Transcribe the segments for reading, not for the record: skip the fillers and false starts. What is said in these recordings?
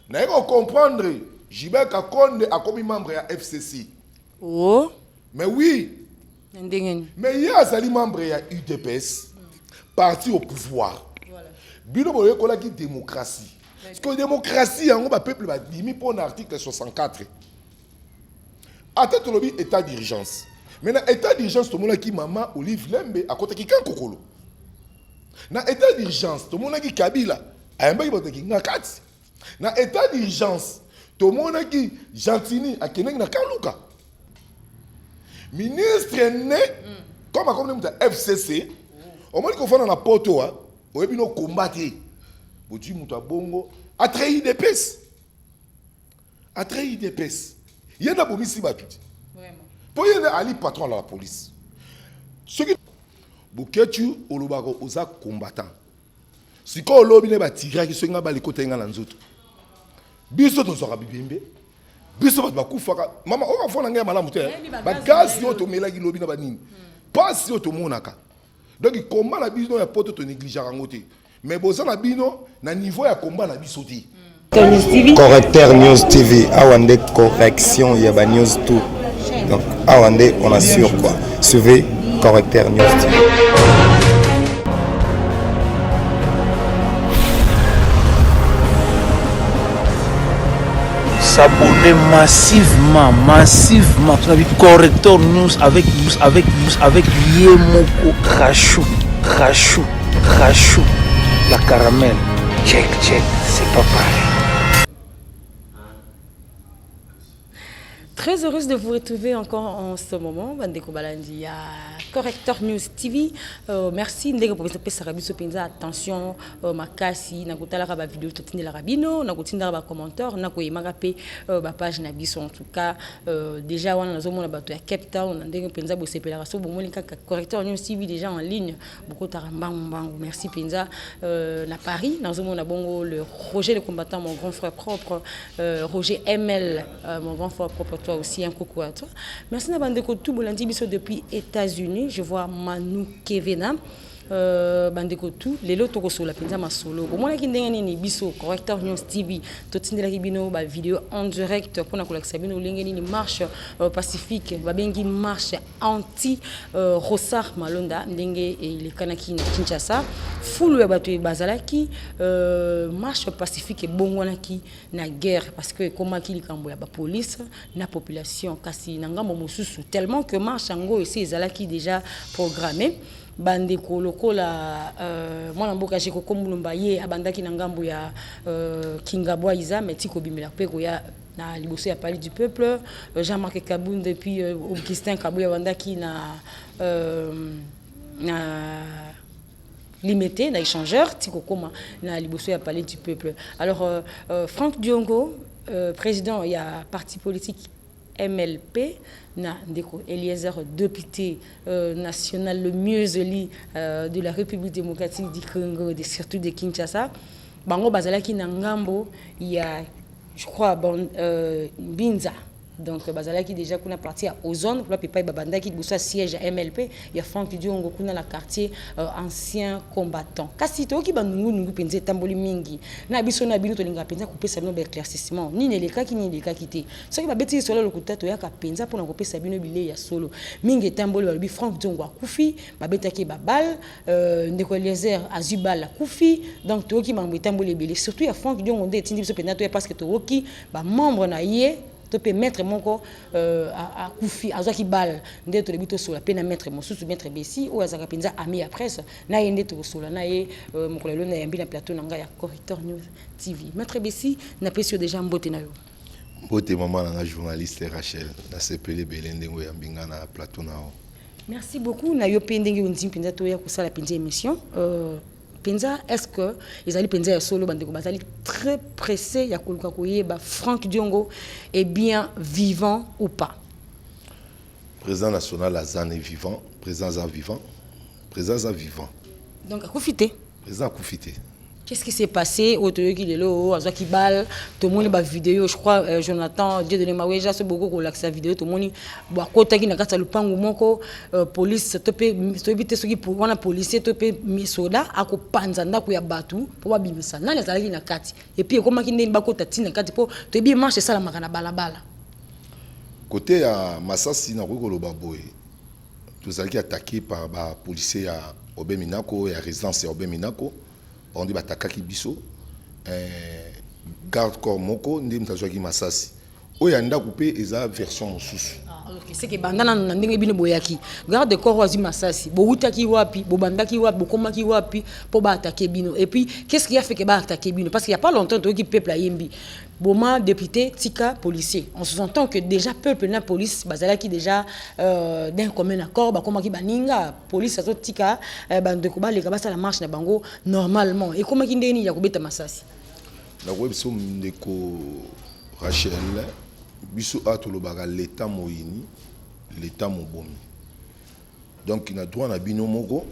Na yeko comprendre Gilbert Kakonde a commis membre ya FCC. Oh. Mais oui. Mais il y a un membre ya UDPS, parti au pouvoir. Voilà. Bino boye kola ki démocratie. Parce que la démocratie, on va peuple va dimi pour l'article 64. Attends tout le monde état d'urgence. Maintenant état d'urgence tout le monde qui maman Olive Lembe à côté qui kan kokolo. Na état d'urgence tout le monde qui Kabila a un bail bote qui ngakati. Na état d'urgence tout le monde qui Gentini a keneng na Kaluka. Ministre né comme FCC au moins qu'on fait dans la poto hein au début nous combattre boti muta bongo a trahi des pèses a trahi des pèses il y en a beaucoup ici batuti vraiment pour y aller patron à la police ce qui buketu olobako oza combattant si ko lobi ne ba tigra ki senga ba likota nga na nzoto biso to sora bibembe biso ba kufaka mama o ka fona nga malamu te ba gaz yo to melaki lobi na ba nini pas yo to monaka donc il combat la biso ya poto to négliger rangote mais boza na bino na niveau ya combat na biso te Correcteur News TV awande correction ya ba news tout donc awande on assure quoi suivez Correcteur News TV. S'abonner massivement Correcteur News avec Yemoko Crachou la caramel check c'est pas pareil. Très heureuse de vous retrouver encore en ce moment. Bandeko Balandi à Correcteur News TV. Merci ndenge pour cette Sarabiso Penza attention makasi na kotala ka ba vidéo totine la rabino na kotinda ba commentaire na ko yemaka pe ba page na biso en tout cas déjà wana nazo na bato ya Cape Town ndenge Penza bo sepela so bo molinka Correcteur News TV déjà en ligne beaucoup tarambango merci Penza na Paris nazo na bongo le Roger le combattant mon grand frère propre Roger ML mon grand frère propre toi aussi un coucou à toi. Merci Nabandeko tout Bolandi biso depuis États-Unis. Je vois Manu Kevena. Bandeko tout les loto ko la penza masolo au moins ki ndenge ni biso Correcteur News TV totindela ki bino ba vidéo en direct pour na ko lakisa bino lenge ni marche pacifique ba bengi marche anti Rossard Malonda ndenge les kanaki na Kinshasa fulu ya bato bazalaki marche pacifique bongwana ki na guerre parce que comment ki likambo ya ba police na population kasi na ngambo mosusu tellement que marche ngo esi ezalaki déjà programmé bandeko lokola mwana mboka jeko kombulumba ye abandaki na ngambo ya Kingabwa Iza metiko bimela pe ko ya na liboso ya Palais du Peuple Jean-Marc Kaboun depuis Augustin Kabouya bandaki na limité na échangeur tiko koma na liboso ya Palais du Peuple. Alors Franck Diongo président il y a parti politique MLP na ndeko Eliezer député national le mieux élu de la République démocratique du Congo et surtout de Kinshasa bango bazalaki na ngambo il y a je crois Binza donc bazalaki déjà kuna parti à Ozone pour la pepa babanda qui bossa siège à MLP il y a Franck Diongo kuna la quartier ancien combattant kasi to ki banungu penze tamboli mingi na biso na bino to linga penza kopesa bino éclaircissement ni neleka kité so ki babeti solo lokuta to yaka penza pour na kopesa bino bile ya solo mingi tamboli balobi Franck Diongo akufi babetaki babal ndeko Eliezer azubal akufi donc to ki mambo tamboli bile surtout ya Franck Diongo ndé tindi biso penza to parce que to woki ba membre na ye tu peux mettre mon corps à Koufi, à Zaki Bal, d'être le but sur la peine à mettre mon sous mettre Bessi ou à Zakapenza ami après ça. Na yende to sur la na ye mon collègue na yambi na plateau na ya Correcteur News TV. Maître Bessi na pesio déjà mbote na yo. Mbote maman na journaliste Rachel na sepele belende ngo yambinga na plateau na yo. Merci beaucoup na yo pendenge unzim penza to ya kusala penza émission. Penza, est-ce que les alliés Penza et Solo Bandeko Bazali très pressé ya koluka koyeba Franck Diongo est bien vivant ou pas? Président national Azan est vivant, président Azan vivant, président Azan vivant. Donc à Koufité. Président à Koufité. Qu'est-ce qui s'est passé au Toyoki Lelo, à Zaki Bal, tout le monde a vidéo, je crois, Jonathan, Dieu de Maweja, c'est beaucoup qu'on l'a sa vidéo, tout le monde a côté qui n'a qu'à le pango moko, police, topé, éviter ceux qui pour un policier, topé, misoda, à ko panzanda, ko ya batu, pour pas bimisa, n'a les alagi na kati, et puis comment qu'il n'est pas côté tina kati pour te bien marcher ça la makana bala. Côté à Massassi, na rue Golobaboy, tous allés attaqués par les policiers à Obeminako et à résidence à Obeminako. On dit batakaki biso garde corps moko ndi mtazwaki Masasi oya nda coupé eza version mosusu OK c'est que bandana na ndenge bino boyaki garde corps wazi Masasi bo utaki wapi bo bandaki wapi bo komaki wapi pour ba attaquer bino et puis qu'est-ce qui a fait que ba attaquer bino parce qu'il y a pas longtemps to qui peuple a yembi boma député tika policier on se entend que déjà peuple na police bazala qui déjà d'un commun accord ba komaki baninga police azo tika bande ko ba le ka ba la marche na bango normalement et komaki ndeni ya kobeta Masasi na ko biso ndeko Rachel biso atolobaga l'état moyini l'état mobomi donc il a droit na bino moko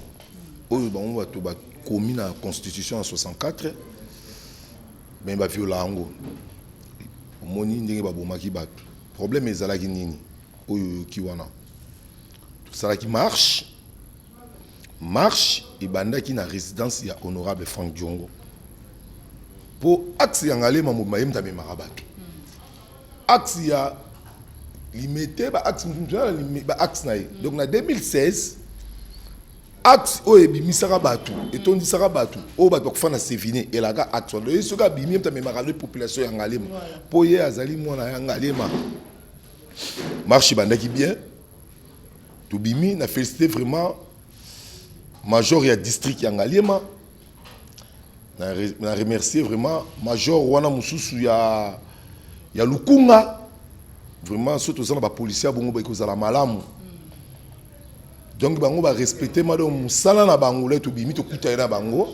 oyo bango bato ba commis na constitution en 64 mais ba viola ngo moni ndenge ba bomaki bato problème ezalaki nini oyo ki wana ça qui marche et bandaki na résidence ya honorable Franck Diongo pour axe yangalema mo mayemta me marabato axe ya limité ba axe ba axe na donc na 2016 axe o ebimisaka bato etondisaka bato o bato kufana sevine elaka axe le soka bimi mta me marale population yangalema po ye azali mwana yangalema marche bandaki bien to bimi na félicité vraiment major ya district yangalema na remercier vraiment major wana mususu ya Lukunga vraiment surtout ça ba policier bongo ba kozala malamu donc bango ba respecter madame musala na bango le to bimi to kutaira bango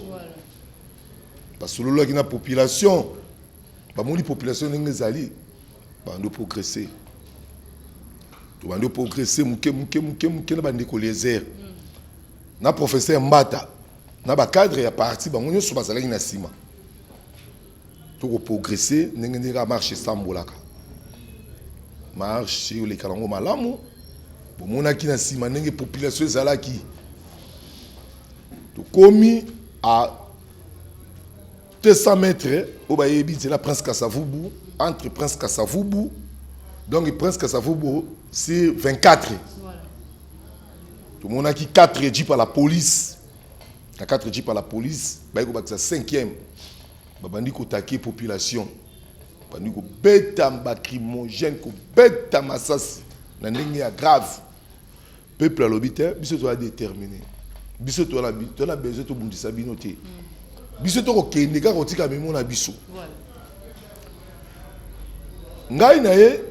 parce que lolo ki na population ba moli population ngezali bando progresser to bando progresser muke na bande ko lézère na professeur Mbata na ba cadre ya parti bango nyoso bazalaki na sima to ko progresser ndenge ka marche sambolaka marche le kalango malamu bo mona ki na sima ndenge population ezalaki to komi à 200 mètres au bayebi c'est la Prince Kassavubu entre Prince Kassavubu donc Prince Kassavubu c'est 24 voilà. Tout le monde a qui 4 jeeps à la police. À 4 jeeps à la police, bah il y a 5e. Bandi ko taquer population. Bandi ko beta lacrymogène ko beta Masasi. Na ndenge ya grave. Peuple à l'obité, biso to a déterminé. Biso to la besoin to bundisa binoté. Biso to ko kende ka ko tika memo na biso. Voilà. Ngai na ye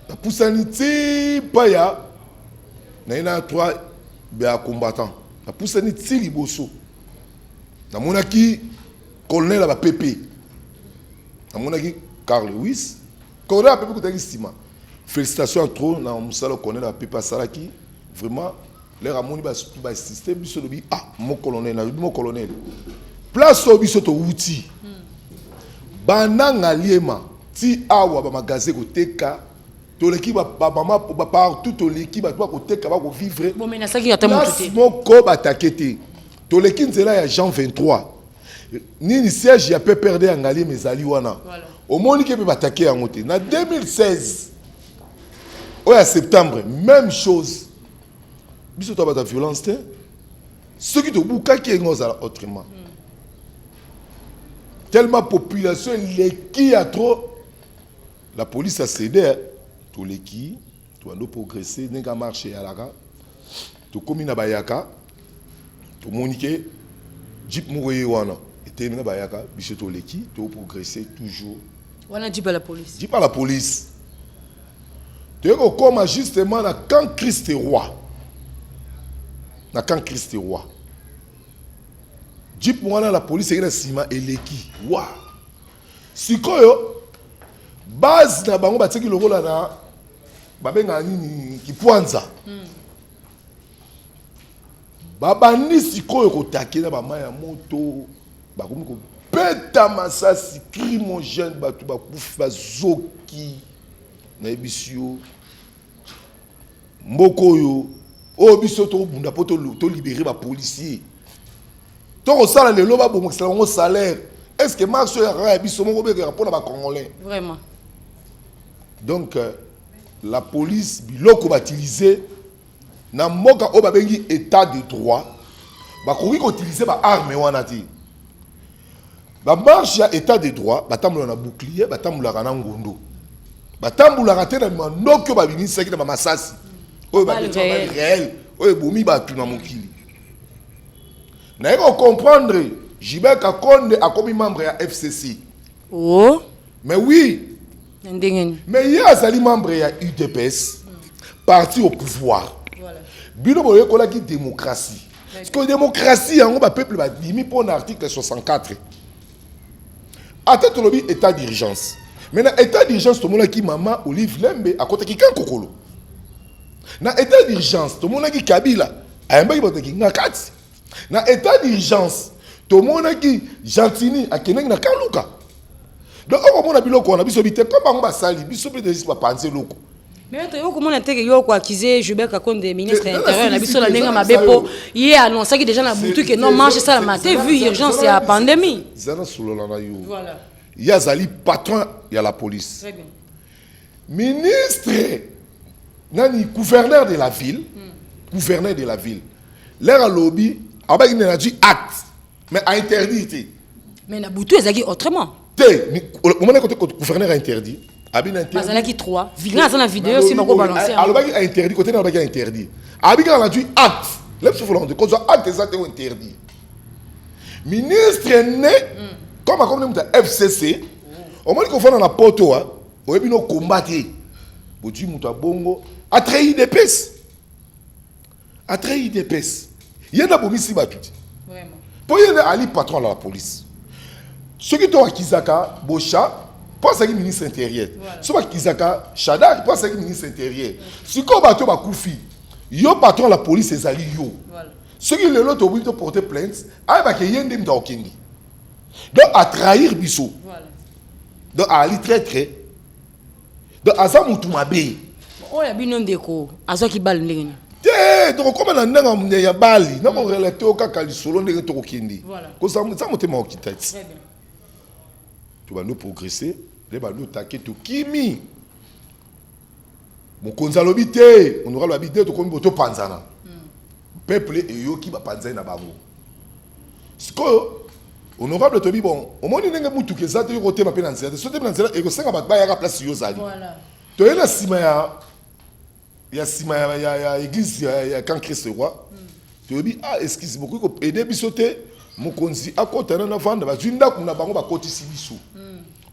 na pusaniti paya na ina 3 ba combattants. Na pusaniti liboso. Na monaki colonel ba PP. Na monaki Carl Lewis. Colonel ba PP ko stima. Félicitations à trop na musala colonel ba PP salaki. Vraiment les ramoni ba système biso lobi mon colonel na mon colonel. Place au biso to outil. Bananga liema ti awa ba magasin ko teka to l'équipe ba mama ba partout to l'équipe ba ko teka ba ko vivre. Bon mais na ça qui attend tout. Moko ba takete. To l'équipe nzela ya Jean 23. Ni siège ya peut perdre angali mezali wana. Au moni ke pe ba taker en moté. Na 2016 au ya septembre même chose. Biso to ba ta violence te. Ce qui te bouka qui ngozala autrement. Tellement population qui a trop la police a cédé tout les qui tout ando progresser n'ga marcher à la ra tout comme na bayaka tout monique jeep mourir wana était na bayaka biso to les qui tout progresser toujours wana dit pas la police dit pas la police tu es comme justement na camp Christ roi na camp Christ roi Jeep mwana la police ina sima eleki wa sikoyo base na bango bateki lokola na babenga nini kipwanza babandi sikoyo kotake na bama ya moto bakomi ko beta masasi crimogène bato bakufa zoki na ebisio mboko yo o biso to bunda poto to libérer ba policier to ko sala le loba bon excellent salaire est-ce que marche ya biso moko be rapport na ba congolais Vraiment. donc la police biloko ba utiliser na mboka o ba bengi état de droit ba ko utiliser ba arme wana ti ba marche ya état de droit batambola na bouclier batambola na ngondo batambola te na manoko ba bimisaki na masasi oyo ba réel oyo bomi ba tuna mokili na eko comprendre Gilbert Kakonde a comme membre ya FCC Oh. mais oui Ndengeni. mais il y a des membres ya UDPS parti au pouvoir Voilà. bino boye kola ki démocratie parce que démocratie yango ba peuple ba dimi pour l'article 64 atteint lobi état d'urgence. Maintenant, état d'urgence, tout le monde qui maman Olive Lembe à côté qui kan kokolo. Na état d'urgence, tout le monde qui Kabila a un bail qui ngakati. Na état d'urgence, tout le monde qui Gentini a keneng na kaluka. Donc on a biloko on a biso bité comme on va sali biso peut dire pas penser loko. Mais tu vois comment on a été accusé Gilbert Kakonde ministre intérieur na biso la nenga mabepo il a annoncé que déjà na boutu que non mange ça la matin vu urgence et la pandémie. Zana solola na yo. Voilà. Il y a Zali patron, il y a la police. Très bien. Ministre, nani gouverneur de la ville, gouverneur de la ville. L'air à lobby, il a dit acte, mais a interdit. Mais na boutu ezaki autrement. Au moment où le gouverneur a interdit, Abin interdit. Bazalaki 3. Vignal dans la vidéo si mako balancer. Alors a interdit, côté n'a pas interdit. Abin a dit acte. L'air sur volonté, cause acte exactement interdit. Ministre né comme on FCC, au moins qu'on fait dans la porte, on est combattre. Bodi muta bongo a trahi des pèses. A trahi des pèses. Il y en a beaucoup ici battu. Vraiment. Pour y aller patron à la police. Ceux qui sont à Kizaka, Bocha, pas ça qui ministre intérieur. Ceux qui sont à Kizaka, Chada, pas ça qui ministre intérieur. Si qu'on bateau ba Koufi, yo patron à la police c'est ali yo. Voilà. Ceux qui le lot obligé de porter plainte, ah bah que yende mta okengi. Donc à trahir biso. Voilà. Donc à aller très très. Donc à ça mutumabe. Oh ya bino ndeko, azo ki bal ndengeni. Donc comme on a un ya bali, na ko relater au kaka lisolo ndenge to okindi. Voilà. Ko ça motema okitati. Très bien. Tu vas nous progresser, les va nous taquer to kimi. Mon konzalobi te, on aura l'habité to komi boto panzana. Peuple et yo qui va panzana na bango. Sko honorable Tobi bon, au moins n'enga mutu ke zate yo côté ma penanzela, sote penanzela e ko senga ba ya place yo zali. Voilà. To yena sima ya sima ya église ya quand Christ roi. Tobi ah excuse beaucoup ko aider bisote mokonzi akotana na vanda ba zwinda kuna bango ba kotisi biso.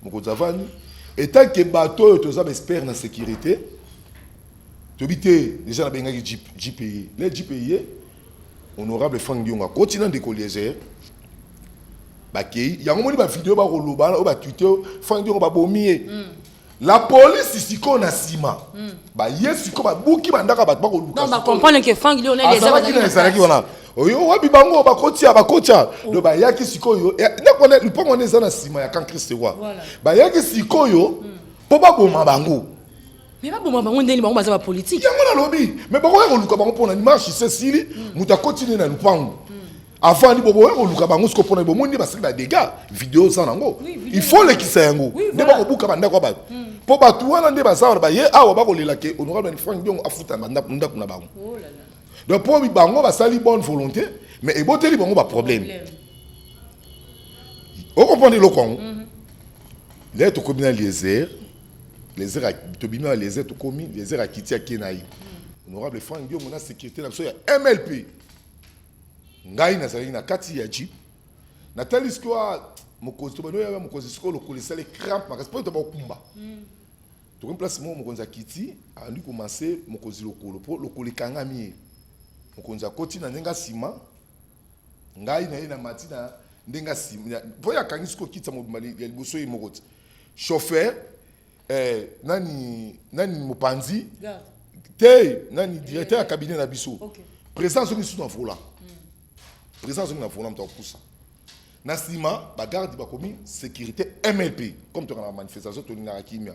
Mokonzi avani etant que bateau to za expert na sécurité. Tobi te déjà na benga JPI. Les JPI honorable Frank Dionga continent de collégier. Bakei yango moni ba vidéo ba koloba o ba tweeter Frank Dionga ba bomie. La police ici qu'on a sima. Ba yesi ko ba buki bandaka ba koluka. Non, ba comprendre que Frank Lyon est les wana. Oyo wabi bango ba kotia do ba yaki sikoyo. Na kone le pongo neza na sima ya kan Christ roi. Ba yaki sikoyo po ba boma bango. Mais pas bon bango ndeni bango baza ba politique. Yango na lobi. Mais bango ya koluka bango pona ni marche Cécile muta continue na lupango. Avant ni bobo ko luka bango sko pona bomo ni ba sika dégâts vidéo ça nango. Il faut les kisa yango. Ne ba ko buka banda ko ba. Po batu wana nde bazawara ba ye awa ba ko lelake honorable Frank Diongo afuta banda na bango. Oh là là. Donc pour bango ba sali bonne volonté mais e boteli bango ba problème. On comprend le Congo. Les to communal les airs à tobina les airs to commis les airs à Kitia Kenaï. Honorable Frank Diongo na sécurité na so ya MLP. Ngai na sali na kati ya jeep. Na talisko mokonzi to bano ya mokonzi siko lo kolisa les crampes parce que to ba kumba. To un place mo mokonzi akiti a lui commencer mokonzi lokolo po lokoli kangami. Mokonzi akoti na ndenga sima. Ngai na ina matina ndenga sima. Po ya kangisiko kitsa mo mali ya liboso yi mokoti. Chauffeur nani mopanzi te nani directeur ya cabinet na biso. Présence ngi sous na vola. Présence ngi na vola mta kusa. Nasima, bagarde ba komi sécurité MLP comme tu as la manifestation to na kimia.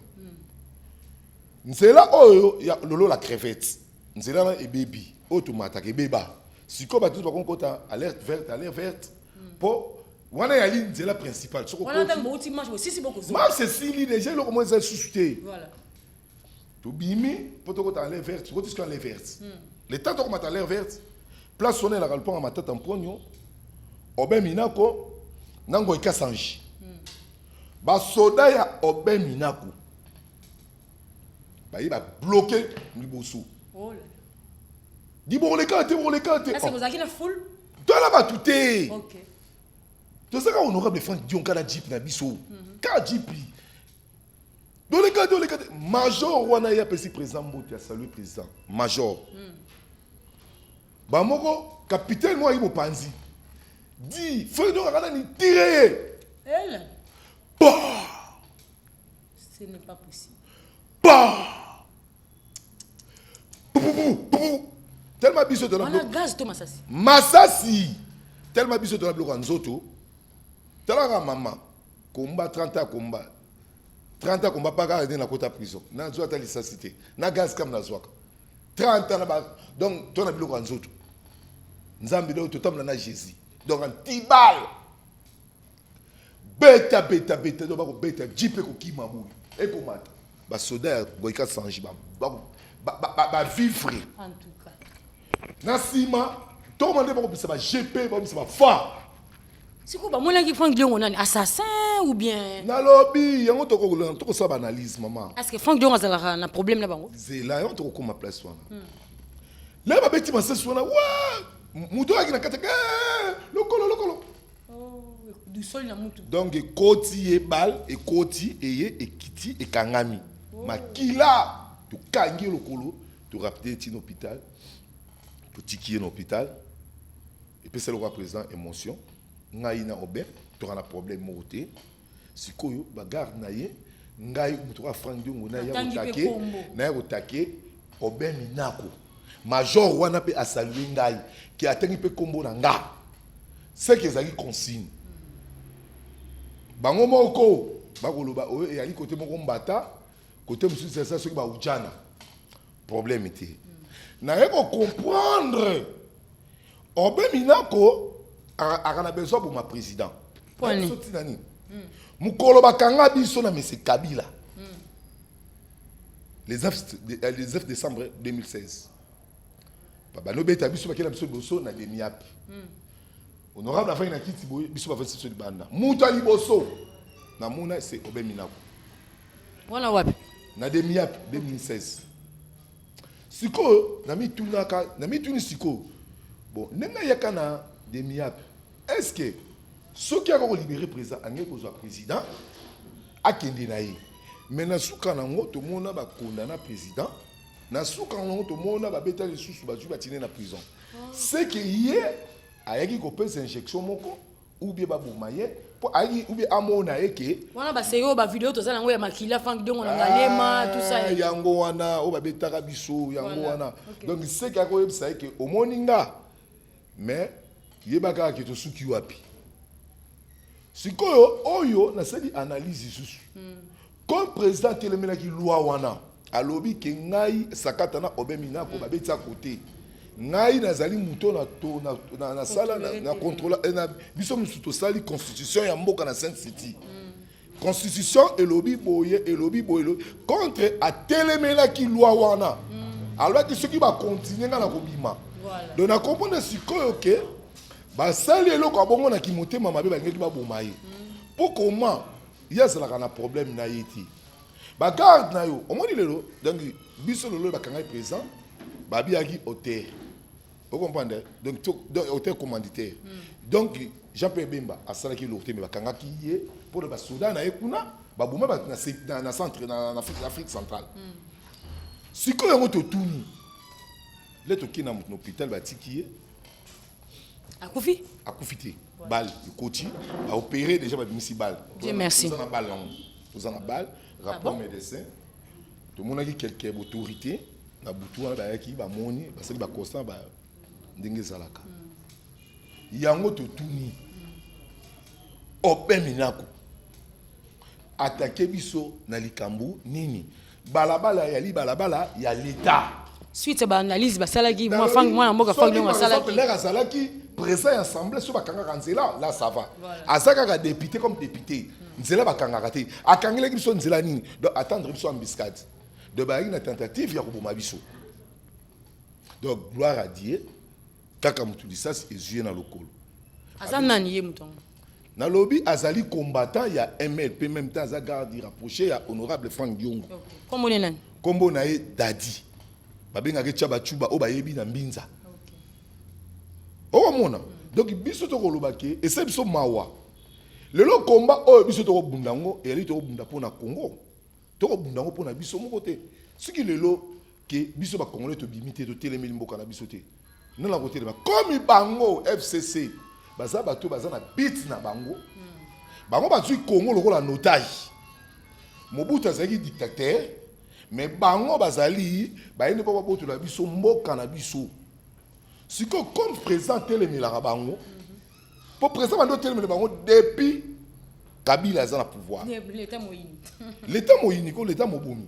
Nzela oyo ya lolo la crevette. Nzela na e baby, automata ke beba. Siko ba tout ba kon kota alerte verte. Po wana ya ligne nzela principale. Wana ta moti marche aussi si beaucoup. Marche c'est si li déjà le comment ça suscité. Voilà. To bimi po to kota alerte verte, to kota alerte verte. Le temps to kota alerte verte. Place sonner la galpon à ma tête en pognon. Obe Minako nango ikasanji. Ba soda ya Obe Minako. Ba iba bloqué liboso. Oh là. Di bon les cartes. Est-ce que vous avez une foule? Toi là ba touté. OK. Tu sais quand honorable Franck Dion kala jeep na biso. Ka jeep. Dans les cartes. Major wana ya pesi président Mbote a salué président. Major. Ba moko capitaine moi ibo panzi. Dis, fais donc regarder ni tirer. Elle. Bah. Ce n'est pas possible. Bah. Tellement biso de la On a gaz to Masasi. Masasi. Tellement biso de la bloc en zoto. Tellement maman. Combat 30 ans combat. 30 ans combat pas garder na kota prison. Na zo ta licacité. Na gaz comme na zoaka. 30 ans là donc ton bloc en zoto. Nzambi do totam na Jésus. Donc un petit bal. Beta donc ba ko beta jipe ko kimabou. Et pour mata. Ba soda boika sanji ba vivre. En tout cas. Nasima, tout le monde va dire que GP, va dire que fa. C'est quoi mon qui Franck Dion on a assassin ou bien Na lobby, yango to ko sa analyse maman. est-ce que Franck Dion a un problème là bango? Zela yango to ko ma place wana. Là ba beti masese wana wa muto akina kataka lokolo. Oh, du sol na mutu. Donc ekoti e bal, ekoti eye ekiti e kangami. Makila to kangi lokolo, to rapide ti hôpital. Petit qui est dans l'hôpital, et puis c'est le roi président émotion. Ngai na obé, tu as un problème morté. Si koyo bagarre naie, ngai mutoka Franck Dion na ya otake, obé Minako. Major wana pe a salué ngai qui a tenu pe kombo na nga. C'est que ezali consigne. Bango moko, bakoloba oyo e ali côté moko mbata, côté musu c'est ça ce qui ba ujana. Problème était. N'a pas comprendre. Obe Minako a besoin pour ma président. Mukolo bakanga biso na monsieur Kabila. Les 9 décembre 2016. Baba no beta biso bakela biso boso na demiap. Honorable afin na kiti boy biso ba fasi so di banda. Muta liboso. Na muna c'est Obe Minako. Wana wapi? Na demiap 2016. Siko nami tuni siko bon nenga yakana demiap est-ce que ceux qui ont libéré président angé ko président akende na ye mais na suka nango to mona ba condamner président na suka nango to mona ba beta les sous ba tiner na prison c'est que hier ayaki ko pesa injection moko ou bien ba bomaye pour ayi ou bien amona eke wana ba seyo ba vidéo to za nango ya makila Franck Dion na ngalema tout ça yango wana o ba betaka biso yango wana donc c'est que ko yebisa eke o moninga mais yebaka ke to suki wapi sikoyo oyo na seli analyse susu comme président telemena ki loi wana alobi ke ngai sakata na Obe Minako ba betisa côté ngai nazali muto na sala na contrôle na biso musu to sali constitution ya mboka na Sainte City constitution elobi boye contre a telemela ki loi wana alors que ceux qui va continuer na kobima donc na comprendre sikoyo ke ba sali eloko abongo na kimotema mabe ba ngeki ba bomaye pour comment ya zala na problème na yeti ba garde na yo omoni lelo donc biso lelo ba kanga présent ba biaki hôtel. Vous comprenez? Donc, hôtel commanditaire. Donc, Jean-Pierre Bemba a salaki l'hôtel, mais bakanga qui est pour le Soudan, na ekuna, babouma na centre, na Afrique centrale. Si quand on te tourne, les toki na hôpital batiki est. Akoufi? Akoufité. Balle, le coach a opéré déjà ba misi balle. Dieu merci. Vous en a balle, vous en a balle. Rapport médecin. Tout le monde a dit quelques autorités. Na butu wana ba yaki ba moni, ba sali ba constant ba ndenge zalaka yango to tuni opeminako attaquer biso na likambu nini balabala ya li balabala ya l'état suite ba analyse ba salaki moi fang moi mboka fang ngo salaki l'air salaki président assemblée so bakanga kanzela là ça va asaka ka député comme député nzela bakanga raté akangela biso nzela nini donc attendre biso embuscade de ba une tentative ya koboma biso donc gloire à Dieu kaka mutu lisasi ezuye na lokolo azanani ye mutongo na lobby azali combattant ya MLP même temps za garde rapproché ya honorable Frank Diongo kombo ne nani kombo na ye dadi babenga ke chaba chuba o bayebi na mbinza o mona donc biso to kolobake et c'est biso mawa lelo combat o biso to bundango et ali to bunda pona Congo to bundango pona biso mo côté ce qui lelo ke biso ba congolais to bimité to telemeli mboka na biso te na la côté ba comme bango FCC baza bato baza na bit na bango bango bazui Congo lokola notage Mobutu azali dictateur mais bango bazali bayende ba boto la biso mboka na biso siko comme président telemela bango pour président bando telemela bango depuis Kabila aza na pouvoir l'état moyini ko l'état mobomi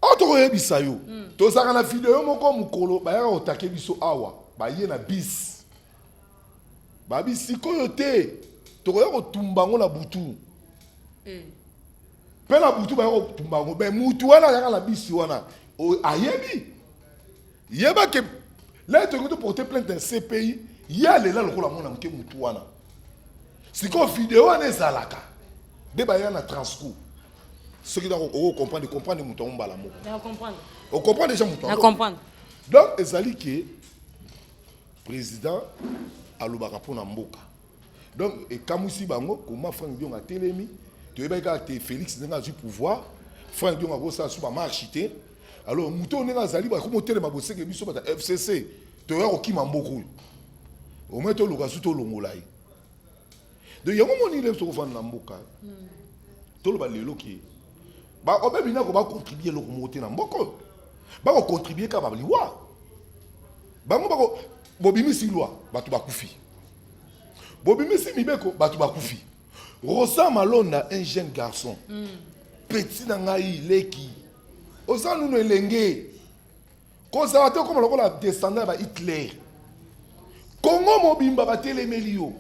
auto yebisa yo to saka na vidéo moko mukolo ba ya otake biso awa ba ye na bis babi sikoyo te tokoya kotumba ngo na butu pe na butu ba kotumba ngo be mutu wana kaka na bisi wana ayebi yeba ke là to ngo porter plainte un CPI ya lela lokola mona mke mutu wana siko vidéo wana ezalaka de ba ya na transcours ce qui doit comprendre mutu mbala moko on comprend déjà mutu comprendre donc ezali ke président alobaka pona mboka donc et kamusi bango comment Frank Diongo a telemi to yebaka te Félix ndenga du pouvoir Frank Diongo a kosa suba marchité alors muto ndenga zali ba komo telema boseke biso bata FCC to ya kokima mboko au moins to luka su to longolai de yango moni le to kofana na mboka to lo ba lelo ki ba obebina ko ba contribuer lo komote na mboko ba ko contribuer ka ba liwa bango ba ko bobimisi loi batu bakufi bobimisi mibeko batu bakufi Rosa Malonda un jeune garçon petit na ngai leki oza nuno elenge konservateur comme lokola descendant ba Hitler Congo mobimba batelemeli yo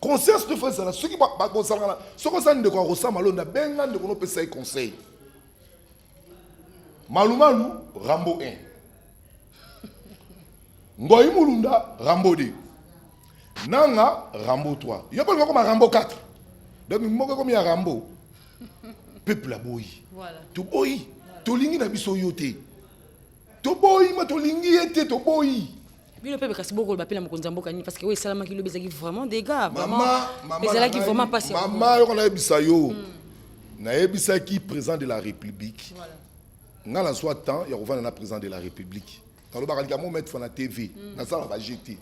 conseil de France la ceux qui ba konservateur soko sa ndeko Rosa Malonda benga ndeko no pesa conseil Malumalu Rambo 1 Ngoyi Mulunda, Rambo 2. Nanga, Rambo 3. Il y a pas comme Rambo 4. Donc, il y a comme Rambo. Peuple a boy. Voilà. Tu boy. Tu lingi na biso yote. Tu boy, ma tu lingi ete, tu boy. Mais le peuple kasi beaucoup bapela mokonza mboka ni parce que oui salama ki lo bezaki vraiment des gars vraiment. Maman, bezaki vraiment passer. Maman, yo na ebisa yo. Na ebisa ki président de la République. Voilà. Ngala soit temps, ya rovana na président de la République. Dans le barrage mo mettre na TV na sala ba jeter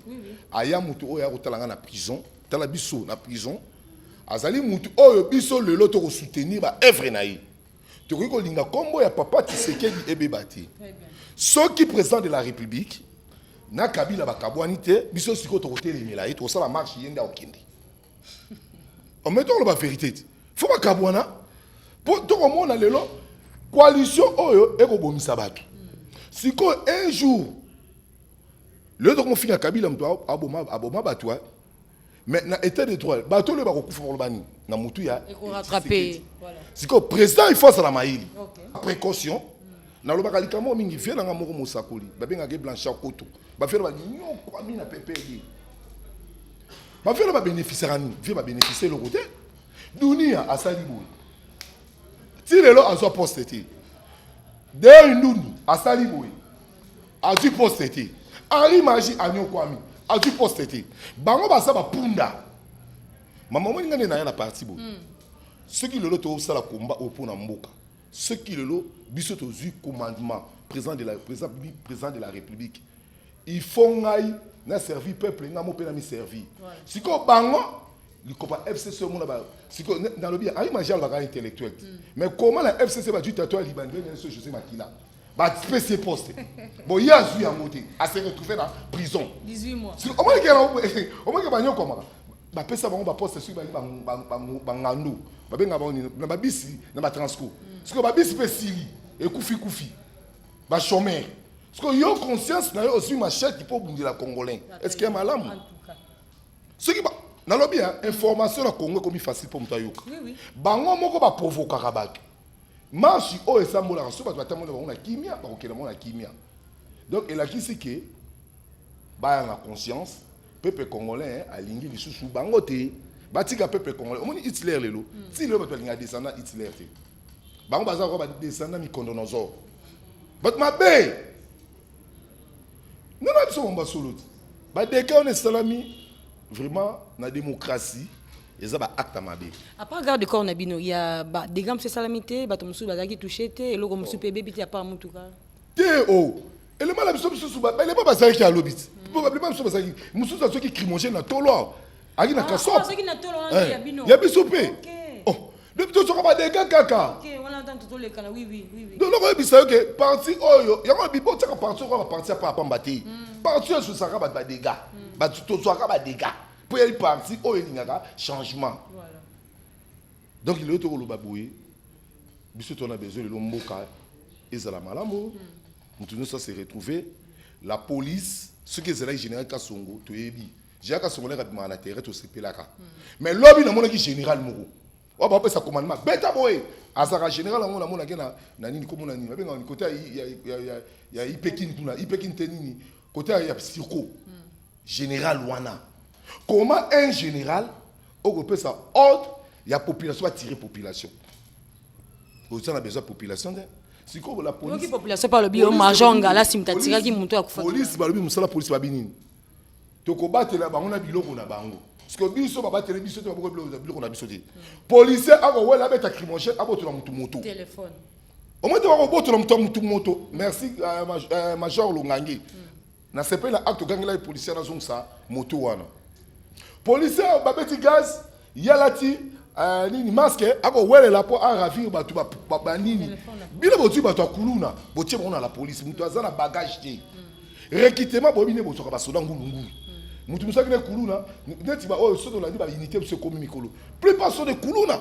aya mutu oya kotalanga na prison tala biso na prison azali mutu oyo biso lelo to ko soutenir ba œuvre na ye to ko linga kombo ya papa Tshisekedi ebebati soki président de la République na Kabila ba kabwani te biso siko to kotelemela ye to sala marche yenda okende on met to la vérité faut ba kabwana pour to ko mona lelo coalition oyo eko bomisa bato siko un jour le donc mon fils Kabila mto aboma batwa mais na état de droit bato le ba ko kufa pour bani na mutu ya et qu'on rattraper voilà siko président il faut ça la maïli précaution na lo ba kalikamo mingi vie na moko mosakoli ba benga ke Blanchard Koto ba faire ba nyoko ami na PPD ba faire ba bénéficiaire ni vie ba bénéficier le côté dunia asali boy ti lelo azo posteté de ndundu asali boy azu posteté Henri Magie Anyokwami azu posteté bango basa ba punda maman mo ngane na ya na parti boy ceux qui le to sala combat au pona mboka ceux qui le biso to zu commandement président de la République il faut ngai na servir peuple ngamo pe na mi servir siko bango likopa FCC mona ba siko dans le bien Henri Magie ba intellectuel mais comment la FCC va du tatouage libanais sur José Makila ba spécial poste bon il a à se retrouver dans prison 18 mois au moins que banyo comment bapesa bango baposte soki bali bangandu babenga bango na babisi na batransco soki babisi mpe sili ekufi bachômeur soki yo conscience na yo aussi machete mpo obundela congolais est-ce qu'il y a malamu soki nalobi information na Congo ekomi facile mpo moto ayoka bango moko baprovokaka bato marche oyo esambolaka so bato batambola bango na kimia bakokenda bango na kimia donc elakisi ke bayanga conscience peuple congolais alingi lisusu bango te batika peuple congolais omoni Hitler lelo ti lelo bato balinga descendant Hitler te bango baza ko ba descendant Mikondonozo bato mabe non biso bomba solo te ba deka on salami vraiment na démocratie eza ba acte mabe à part garde corps na bino il y a ba des gams salamité bato musu bazaki touché te eloko musu pe bebiti à part mutuka te o elema la biso biso ba elema bazaki ya lobit probablement biso bazaki musu za soki crimogène na tolo aki na kaso soki na tolo ya bino ya biso pe oh depuis tout ça ba deka kaka OK on entend tout le kana oui donc on bisa que parti oyo yango bibo tsaka parti ko parti pa pambati parti so saka ba dega ba to saka ba dega pour y parti oyo lingaka changement voilà donc il est autour le baboué biso to na besoin de lomboka ezala malamu mutu ça s'est retrouvé la police ce que c'est là général Kasongo to yebi j'ai Kasongo na rabima na terre to sepelaka mais lobby na mona ki général moko on va passer commandement beta boy azara général on a mona na nini comme na nini ba benga ni côté ya ipekin kuna ipekin tenini côté ya psycho général wana comment un général au peut ça ordre ya population va tirer population aussi on a besoin de population si comme la police donc population par le bio majonga la simtatira ki muntu akufa police ba lobi musala police ba binini to ko batela bango na biloko na bango parce que biso ba batela biso to ba biloko na biso te policier ako wela beta crimogène abotola mutu moto téléphone au moins to ba botola mutu moto merci major Longangi na sepe la acte gangela policier na zonsa moto wana policier ba beti gaz yalati nini masque ako wele la po a ravir batu ba nini bile botu batu akuluna botie bona la police mutu azana bagage te requitement bobine botoka ba soda ngulungu mutu musaki ne kuluna neti ba oyo sodo landi ba unité se komi mikolo plus pas de kuluna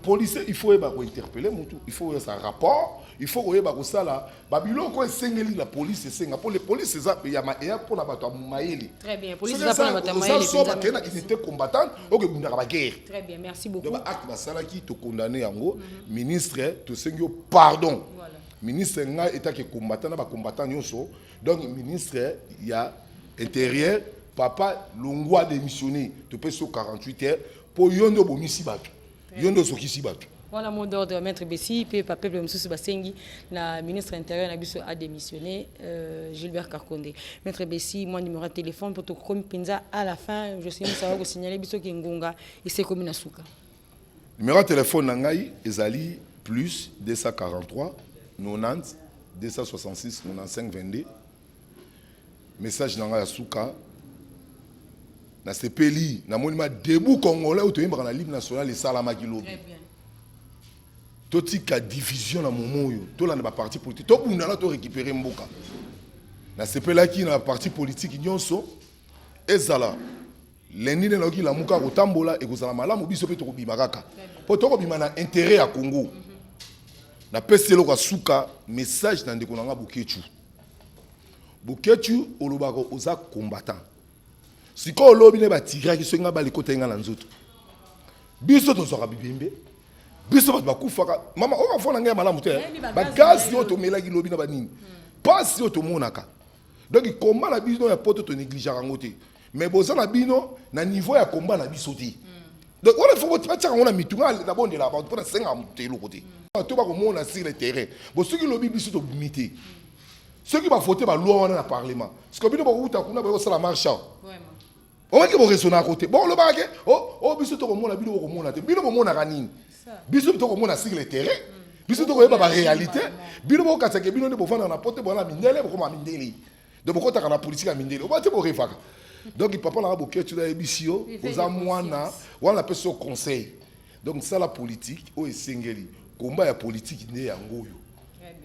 policier il faut ba ko interpeller mutu il faut ça rapport il faut que ba ko sala ba biloko esengeli la police esenga pour les police ça ya ma ya pour na bato maeli très bien police ça pour na bato maeli ça ça na unité combattante OK bunda ba guerre très bien merci beaucoup donc acte ba sala ki to condamner yango ministre to sengio pardon voilà ministre nga état que combattant na ba combattant nyonso donc ministre ya intérieur papa Longwa démissionné to peso 48 heures pour yondo bomisi bato yondo sokisi bato. Voilà mon ordre de maître Bessi, puis papa Moussou Basengi, la ministre intérieur a démissionné, Gilbert Karkonde. Maître Bessi, mon numéro de téléphone pour te compenser à la fin, je sais que ça va signaler Bisso Kingunga et c'est comme une souka. Numéro de téléphone Nangai, Ezali plus 243 90 266 95 22. Message Nangai Souka. Na CPLI, na monima debout congolais ou tu es dans la Ligue nationale et Salama Kilo. Très bien. Totika division na momoyo, to la na parti politique, to bunda na to récupérer mboka. Na CPLA qui na parti politique nyonso ezala. Lenine na ki la muka kotambola e kozala malamu biso pe to kobima kaka. Po to kobima na intérêt ya Congo. Na peselo kwa suka message na ndeko nanga Bukechu. Bukechu olobako oza combattant. Si ko lobi ne ba tigra ki so nga ba likota nga na nzoto. Biso to soka bibembe. Biso ba kufaka mama o ka fona nga malamu te. Ba gaz yo to mela ki lobi na ba nini. Pas yo to monaka. Donc il combat la biso ya poto to négliger rangote. Mais boza na bino na niveau ya combat na biso te. Donc on faut pas tirer on a mitunga na bonde la ba pour senga mutelo côté. To ba ko mona sur le terrain. Bo soki lobi biso to bimité. Ceux qui va voter ba loi na parlement. Parce que bino ba uta kuna ba sala marcha. On va que vous raisonnez à côté. Bon, le baguette, oh, biso to komona bino ko mona te. Bino komona kanini. Biso to komona sur le terrain. Biso to koyeba ba réalité. Bino ko katake bino ne bo vana na porte bona mindele bo koma mindele. De bo kota kana politique mindele. O ba te bo refaka. Donc il papa na bo ketu da ebisio, oza mwana, wana peso conseil. Donc ça la politique o esengeli. Komba ya politique ne yango yo.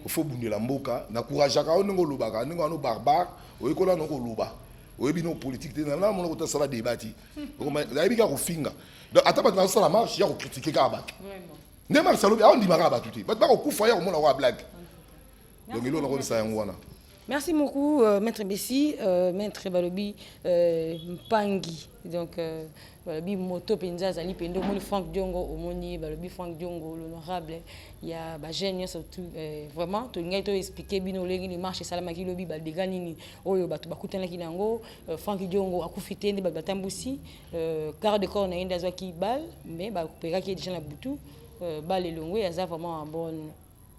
Il faut bundela mboka na courage ka onengo lobaka, nengo no barbare, o ekola no ko loba. oyebi no politique te na mona ko sala débat ti oyebi ka ko finga donc ataba na sala marche ya ko critiquer ka bato nde marche salobi a on di maka bato ti bato ba ko kufa ya ko mona ko blague donc il on a ça yango wana. Merci beaucoup, Maître Bessi, Maître Balobi Mpangi. Donc, Balobi Moto Penza Zali Pendo, Moni Franck Diongo, Omoni, Balobi Franck Diongo, l'honorable. Il y a Bagène, surtout. Vraiment, tu as expliqué, Bino Légui, marche, Salamaki Lobi, Baldeganini, Oyo, Batu Bakutana Kinango, Franck Diongo, Akufite, Batamboussi, quart de corps, Naïnda Zwaki Bal, mais Bakupera qui est déjà la Boutou, Bal et Longwe, il y a vraiment un bon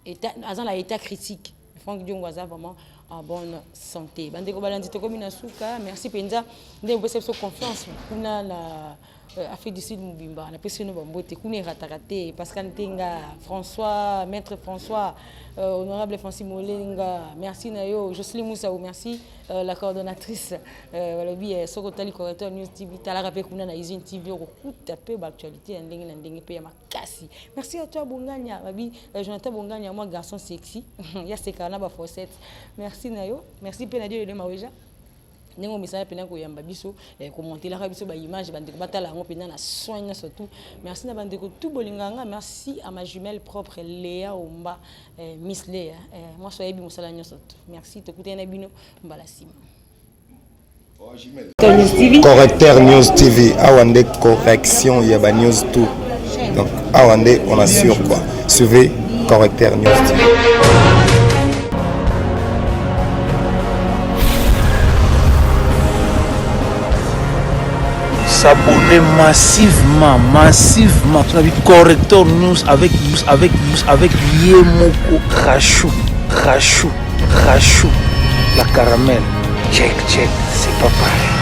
état, l'état critique. Franck Diongo a vraiment en bonne santé. Bandeko balandi to komina suka, merci Penza. Ndé vous avez confiance. Kuna la Afrique du Sud Mubimba, na pesi no bambote, kuna ratarate Pascal Tenga, François, Maître François, honorable Francis Molenga, merci Nayo, Jocelyne Moussaou, merci la coordonnatrice Balobi Sokotali correcteur News TV, tala rappel kuna na Izine TV au coup tapé l'actualité ndenge pe ya makasi. Merci à toi Bongania, babi Jonathan Bongania, moi garçon sexy. Ya sekana ba fossette. Merci Nayo, merci Penadio de Maweja. Nengo misala pena ko yamba biso commenter la biso ba image bandeko batala ngo pena na soigne surtout. Merci na bandeko tout bolinganga, merci à ma jumelle propre Léa Omba Miss Léa. Moi soyez bi musala nyoso. Merci to kutena bino mbala sima. Correcteur News TV, Awande correction Yaba News tout. Donc Awande on assure quoi. Suivez Correcteur News TV. S'abonner massivement. Tu as vu Correcteur News avec Yemoko Rachou, la caramel. Check, c'est pas pareil.